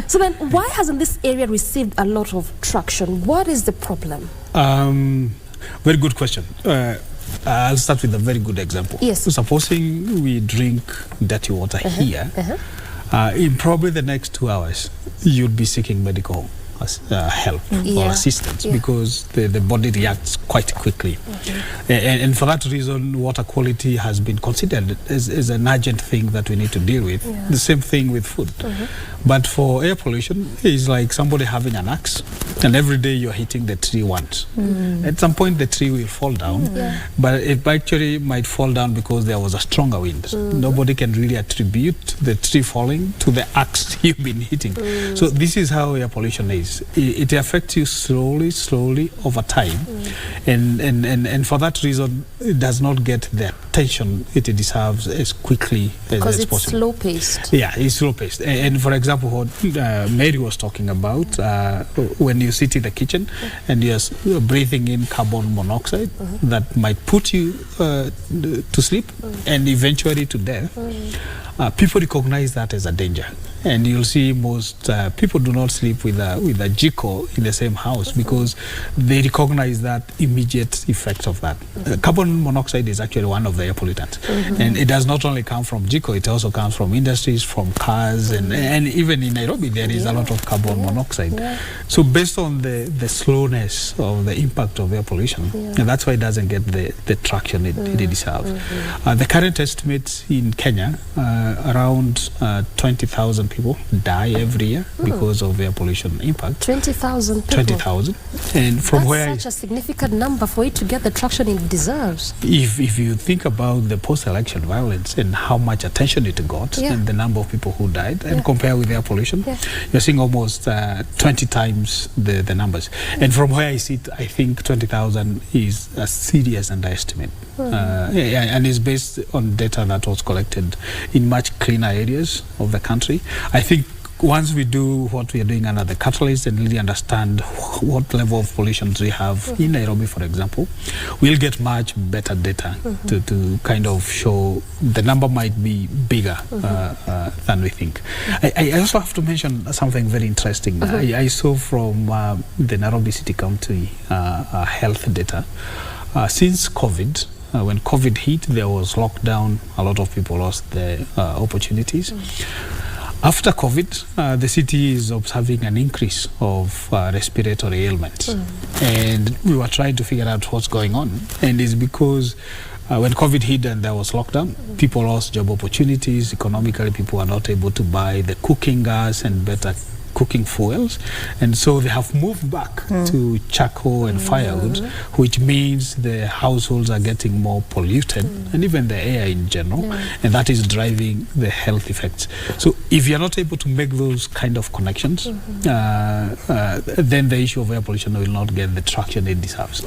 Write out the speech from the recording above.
So then, why hasn't this area received a lot of traction? What is the problem? Very good question. I'll start with a very good example. Yes. Supposing we drink dirty water here, in probably the next 2 hours, you'll be seeking medical help or assistance because the body reacts quite quickly. And for that reason, water quality has been considered as an urgent thing that we need to deal with. The same thing with food. But for air pollution, it's like somebody having an axe, and every day you're hitting the tree once. At some point, the tree will fall down, but it actually might fall down because there was a stronger wind. Nobody can really attribute the tree falling to the axe you've been hitting. So this is how air pollution is. It affects you slowly over time, and for that reason it does not get the attention it deserves as quickly as possible. Because it's slow paced. Yeah, it's slow paced. And for example, what Mary was talking about, when you sit in the kitchen and you're breathing in carbon monoxide that might put you to sleep and eventually to death, people recognize that as a danger. And you'll see most people do not sleep with a jiko in the same house because they recognize that immediate effect of that. Carbon monoxide is actually one of the air pollutants. And it does not only come from jiko, it also comes from industries, from cars, and even in Nairobi there is a lot of carbon monoxide. So based on the slowness of the impact of air pollution, and that's why it doesn't get the traction it deserves. The current estimates in Kenya, around 20,000 people die every year because of air pollution impact. 20,000 people? 20,000. And from That's such a significant number for it to get the traction it deserves. If you think about the post-election violence and how much attention it got and the number of people who died and compare with air pollution, you're seeing almost 20 times the numbers. And from where I sit, I think 20,000 is a serious underestimate. And it's based on data that was collected in much cleaner areas of the country. I think once we do what we are doing under the catalyst and really understand what level of pollution we have in Nairobi, for example, we'll get much better data to kind of show the number might be bigger than we think. I also have to mention something very interesting. I saw from the Nairobi City County health data. Since COVID, when COVID hit, there was lockdown. A lot of people lost their opportunities. After COVID, the city is observing an increase of respiratory ailments. And we were trying to figure out what's going on. And it's because when COVID hit and there was lockdown, people lost job opportunities. Economically, people are not able to buy the cooking gas and better cooking fuels, and so they have moved back to charcoal and firewood, which means the households are getting more polluted and even the air in general, and that is driving the health effects. So if you're not able to make those kind of connections, then the issue of air pollution will not get the traction it deserves.